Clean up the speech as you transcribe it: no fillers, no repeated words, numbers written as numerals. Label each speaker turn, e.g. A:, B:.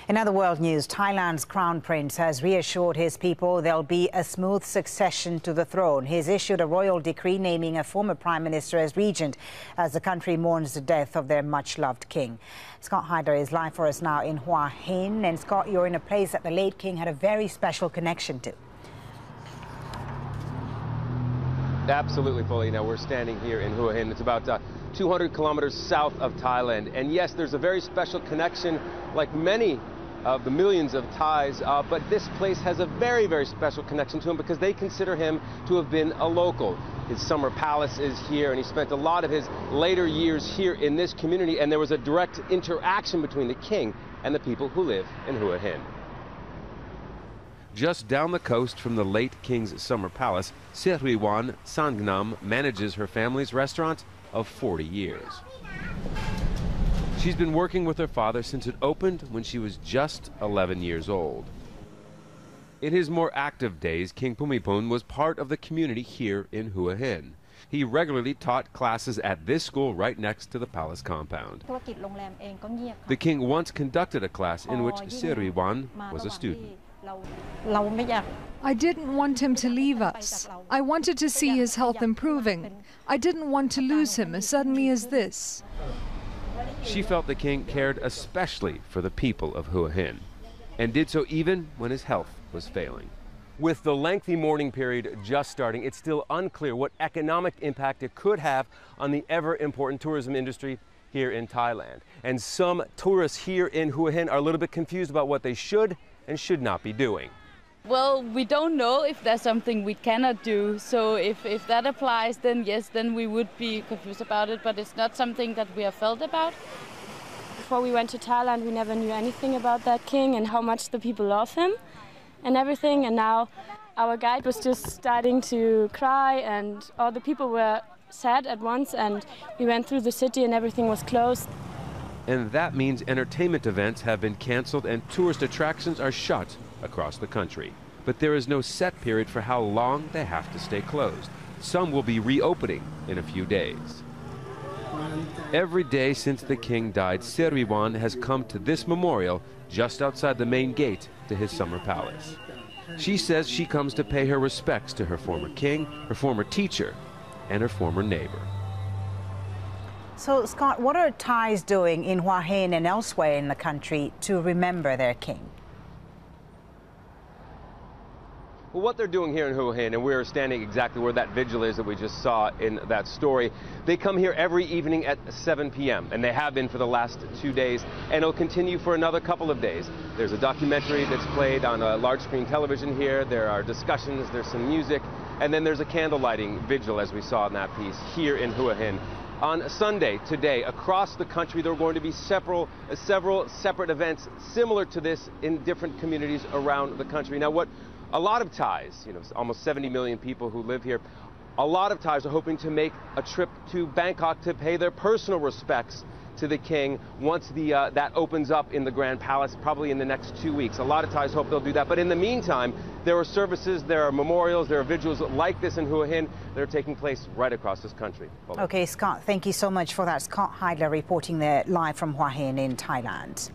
A: In other world news, Thailand's crown prince has reassured his people there'll be a smooth succession to the throne. He's issued a royal decree naming a former prime minister as regent as the country mourns the death of their much-loved king. Scott Heidler is live for us now in Hua Hin. And Scott, you're in a place that the late king had a very special connection to.
B: Absolutely, fully. Now we're standing here in Hua Hin. It's about 200 kilometers south of Thailand. And yes, there's a very special connection, like many of the millions of Thais, but this place has a very, very special connection to him because they consider him to have been a local. His summer palace is here, and he spent a lot of his later years here in this community, and there was a direct interaction between the king and the people who live in Hua Hin. Just down the coast from the late king's summer palace, Siriwan Sangnam manages her family's restaurant of 40 years. She's been working with her father since it opened when she was just 11 years old. In his more active days, King Bhumibol was part of the community here in Hua Hin. He regularly taught classes at this school right next to the palace compound. The king once conducted a class in which Siriwan was a student.
C: I didn't want him to leave us. I wanted to see his health improving. I didn't want to lose him as suddenly as this.
B: She felt the king cared especially for the people of Hua Hin, and did so even when his health was failing. With the lengthy mourning period just starting, it's still unclear what economic impact it could have on the ever-important tourism industry here in Thailand. And some tourists here in Hua Hin are a little bit confused about what they should and should not be doing.
D: Well, we don't know if there's something we cannot do. So if that applies, then yes, then we would be confused about it. But it's not something that we have felt about.
E: Before we went to Thailand, we never knew anything about that king and how much the people love him and everything. And now our guide was just starting to cry and all the people were sad at once. And we went through the city and everything was closed.
B: And that means entertainment events have been canceled and tourist attractions are shut across the country. But there is no set period for how long they have to stay closed. Some will be reopening in a few days. Every day since the king died, Siriwan has come to this memorial just outside the main gate to his summer palace. She says she comes to pay her respects to her former king, her former teacher, and her former neighbor.
A: So, Scott, what are Thais doing in Hua Hin and elsewhere in the country to remember their king?
B: Well, what they're doing here in Hua Hin, and we're standing exactly where that vigil is that we just saw in that story, they come here every evening at 7 p.m., and they have been for the last 2 days, and it'll continue for another couple of days. There's a documentary that's played on a large screen television here, there are discussions, there's some music, and then there's a candle lighting vigil, as we saw in that piece, here in Hua Hin. On Sunday, today, across the country, there are going to be several separate events similar to this in different communities around the country. Now, what a lot of Thais, almost 70 million people who live here, a lot of Thais are hoping to make a trip to Bangkok to pay their personal respects to the king once that opens up in the Grand Palace, probably in the next 2 weeks. A lot of Thais hope they'll do that. But in the meantime, there are services, there are memorials, there are vigils like this in Hua Hin that are taking place right across this country.
A: Okay, Scott, thank you so much for that. Scott Heidler reporting there live from Hua Hin in Thailand.